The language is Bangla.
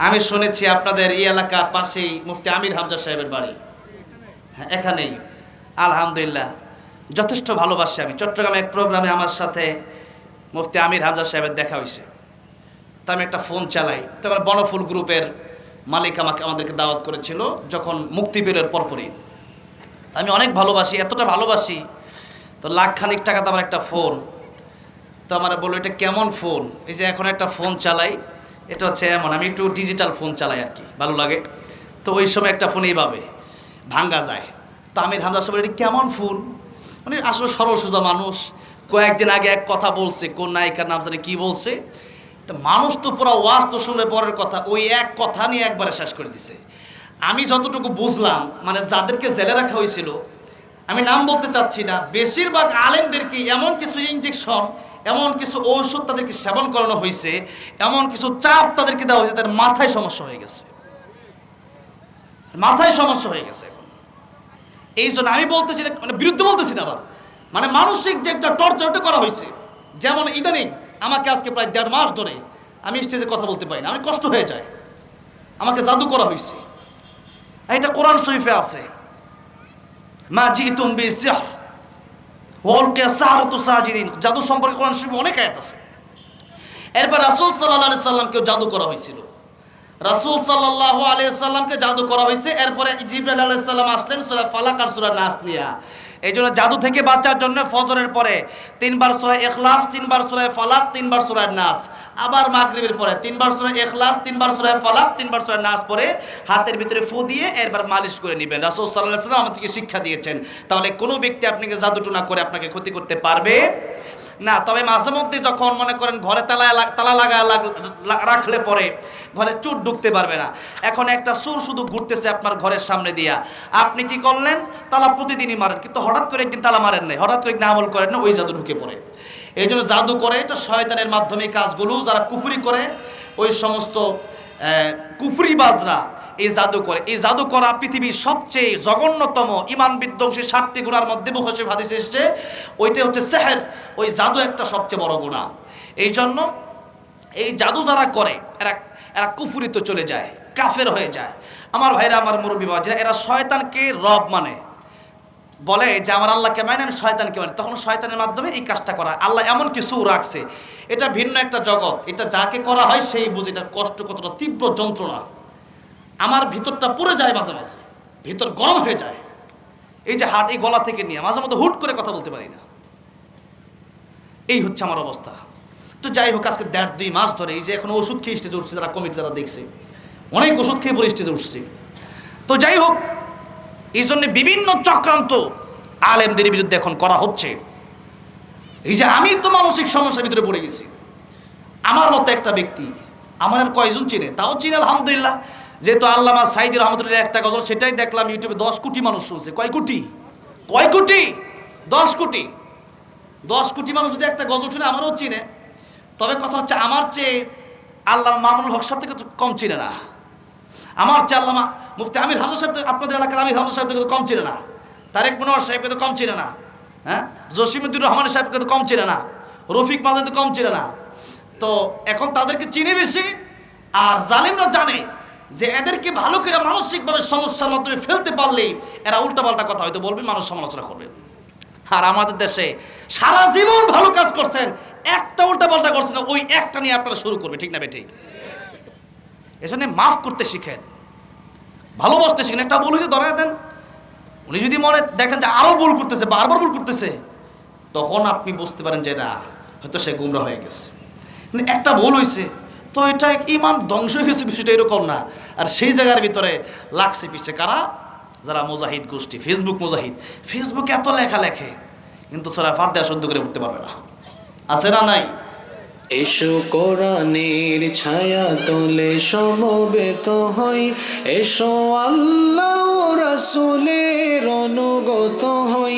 আমি শুনেছি আপনাদের এই এলাকার পাশেই মুফতি আমির হামজা সাহেবের বাড়ি। হ্যাঁ, এখানেই। আলহামদুলিল্লাহ, যথেষ্ট ভালোবাসি আমি। চট্টগ্রামে এক প্রোগ্রামে আমার সাথে মুফতি আমির হামজা সাহেবের দেখা হয়েছে। তা আমি একটা ফোন চালাই, তখন বনফুল গ্রুপের মালিক আমাদেরকে দাওয়াত করেছিল যখন মুক্তি পেলের পরপরই। আমি অনেক ভালোবাসি, এতটা ভালোবাসি, তো লাখখানিক টাকা তো আমার একটা ফোন। তো আমার বললো, এটা কেমন ফোন? এই যে এখন একটা ফোন চালাই, এটা হচ্ছে এমন, আমি একটু ডিজিটাল ফোন চালাই আর কি, ভালো লাগে। তো ওই সময় একটা ফোন এইভাবে ভাঙ্গা যায়। তো আমির হামজা সাহেব, এটা কেমন ফোন? মানে আসলে সরল সোজা মানুষ। কয়েকদিন আগে এক কথা বলছে, কোন নায়িকার নাম জানি কি বলছে, তো মানুষ তো পুরো ওয়াজ তো শুনে পরের কথা, ওই এক কথা নিয়ে একবারে শেষ করে দিছে। আমি যতটুকু বুঝলাম, মানে যাদেরকে জেলে রাখা হয়েছিল, আমি নাম বলতে চাচ্ছি না, বেশিরভাগ আলেমদেরকে এমন কিছু ইনজেকশন, এমন কিছু ঔষধ তাদেরকে সেবন করানো হয়েছে, এমন কিছু চাপ তাদেরকে দেওয়া হয়েছে, তাদের মাথায় সমস্যা হয়ে গেছে, মাথায় সমস্যা হয়ে গেছে এখন। এই জন্য আমি বলতেছি না, মানে বিরুদ্ধে বলতেছি না আবার, মানে মানসিক যে একটা টর্চারটা করা হয়েছে। যেমন ইদানিং আমাকে আজকে প্রায় 1.5 মাস ধরে আমি স্টেজে কথা বলতে পারি না, আমি কষ্ট হয়ে যায়। আমাকে জাদু করা হয়েছে, এটা কোরআন শরীফে আছে, মা জিতুম বিসিহর ওয়ালকা সাহারাতু সাজিদিন। জাদু সম্পর্কে কোরআন শরীফে অনেক আয়াত আছে। এরপর রাসূল সাল্লাল্লাহু আলাইহি সাল্লামকে জাদু করা হয়েছিল, রাসূল সাল্লাল্লাহু আলাইহি সাল্লামকে জাদু করা হয়েছে। এরপরে জিবরাইল আলাইহিস সালাম আসলেন সূরা ফালাক আর সূরা নাস নিয়া। এই জন্য জাদু থেকে বাঁচার জন্য ফজরের পরে 3 বার সূরা ইখলাস, 3 বার সূরা ফালাক, 3 বার সূরা নাস। আবার মাগরিবের পরে 3 বার সূরা ইখলাস, 3 বার সূরা ফালাক, 3 বার সূরা নাস পরে হাতের ভিতরে ফু দিয়ে এরপর মালিশ করে নেবেন। রাসূল সাল্লাল্লাহু আলাইহি সাল্লাম আমাদেরকে শিক্ষা দিয়েছেন। তাহলে কোনো ব্যক্তি আপনাকে জাদু টুনা করে আপনাকে ক্ষতি করতে পারবে না। তবে মাঝে মধ্যে যখন মনে করেন ঘরে তালা লাগা রাখলে পরে ঘরে চোর ঢুকতে পারবে না। এখন একটা চোর শুধু ঘুরতেছে আপনার ঘরের সামনে দিয়া, আপনি কি করলেন? তালা প্রতিদিনই মারেন, কিন্তু হঠাৎ করে একদিন তালা মারেন নাই, হঠাৎ করে একদিন আমল করেন না, ওই জাদু ঢুকে পড়ে। এই জন্য জাদু করে এটা শয়তানের মাধ্যমে কাজগুলো, যারা কুফরি করে ওই সমস্ত কুফরিবাজরা এই জাদু করে। এই জাদু করা পৃথিবীর সবচেয়ে জঘন্যতম ইমান বিধ্বংসী 7টি গুনার মধ্যে বুখারী হাদিসে এসেছে, ওইটা হচ্ছে সেহের। ওই জাদু একটা সবচেয়ে বড় গুনাহ। এই জন্য এই জাদু যারা করে এরা এরা কুফরিতে চলে যায়, কাফের হয়ে যায়। আমার ভাইরা, আমার মুরব্বী বাবাজিরা, এরা শয়তানকে রব মানে, বলে যে আমার আল্লাহকে মানে, আমি শয়তানকে মানে। তখন শয়তানের মাধ্যমে এই কাজটা করা। আল্লাহ এমন কিছু রাখছে, এটা ভিন্ন একটা জগৎ। এটা যাকে করা হয় সেই বুঝে এটা কষ্ট, কতটা তীব্র যন্ত্রণা। আমার ভিতরটা পুড়ে যায়, মাঝে মাঝে ভিতর গরম হয়ে যায়। এই যে হাট, এই গলা থেকে নিয়ে মাঝে মধ্যে হুট করে কথা বলতে পারি না, এই হচ্ছে আমার অবস্থা। তো যাই হোক, আজকে 1.5-2 মাস ধরে এই যে এখন ওষুধ খেয়ে স্টেজে উঠছে, যারা কমিটি যারা দেখছে, অনেক ওষুধ খেয়ে পরে স্টেজে উঠছে। তো যাই হোক, এই জন্য বিভিন্ন চক্রান্ত আলেমদের বিরুদ্ধে এখন করা হচ্ছে। এই যে আমি তো মানসিক সমস্যার ভিতরে পড়ে গেছি, আমার মতো একটা ব্যক্তি, আমার আর কয়জন চিনে? তাও চিনে আলহামদুলিল্লাহ। যেহেতু আল্লামা সাঈদী রহমতুল্লাহ একটা গজল, সেটাই দেখলাম ইউটিউবে 10 কোটি মানুষ শুনছে। কয় কোটি? 10 কোটি। 10 কোটি মানুষ যদি একটা গজল শুনে, আমারও চিনে। তবে কথা হচ্ছে, আমার চেয়ে আল্লামা মামুনুল হক সাহেব থেকে কম চিনে না। আমার চেয়ে আল্লামা মুফতি আমির হামজা সাহেব, আপনাদের এলাকার আমির হামজা সাহেবকে তো কম চিনে না। তারেক মনোয়ার সাহেবকে তো কম চিনে না। হ্যাঁ, জসিমউদ্দিন রহমান সাহেবকে তো কম চিনে না। রফিক মাদানি তো কম চিনে না। তো এখন তাদেরকে চিনে বেশি। আর জালিমরা জানে যে এদেরকে ভালো করে মানসিকভাবে সমস্যার মাধ্যমে ফেলতে পারলেই এরা উল্টাপাল্টা কথা হয়তো বলবে, মানুষ সমালোচনা করবে। আর আমাদের দেশে সারা জীবন ভালো কাজ করছেন, একটা উল্টাপাল্টা করছেন, ওই একটা নিয়ে আপনারা শুরু করবে, ঠিক না বে ঠিক? এজন্য মাফ করতে শিখেন, ভালোবাসতে শিখেন। একটা ভুল হয়েছে ধরায় দেন, উনি যদি মনে দেখেন যে আরো ভুল করতেছে, বারবার ভুল করতেছে, তখন আপনি বুঝতে পারেন যে না, হয়তো সে গুমরা হয়ে গেছে। কিন্তু একটা ভুল হয়েছে, তো এটা ইমান ধ্বংস হয়ে গেছে, বিষয়টা এরকম না। আর সেই জায়গার ভিতরে লাগছে পিছিয়ে কারা? যারা মুজাহিদ গোষ্ঠী, ফেসবুক মুজাহিদ। ফেসবুকে এত লেখা লেখে, কিন্তু সূরা ফাতিহা শুদ্ধ করে উঠতে পারবে না। আছে না নাই? এসো কোরআনের ছায়া তলে সমবেত হই, এসো আল্লাহ রাসূলের অনুগত হই।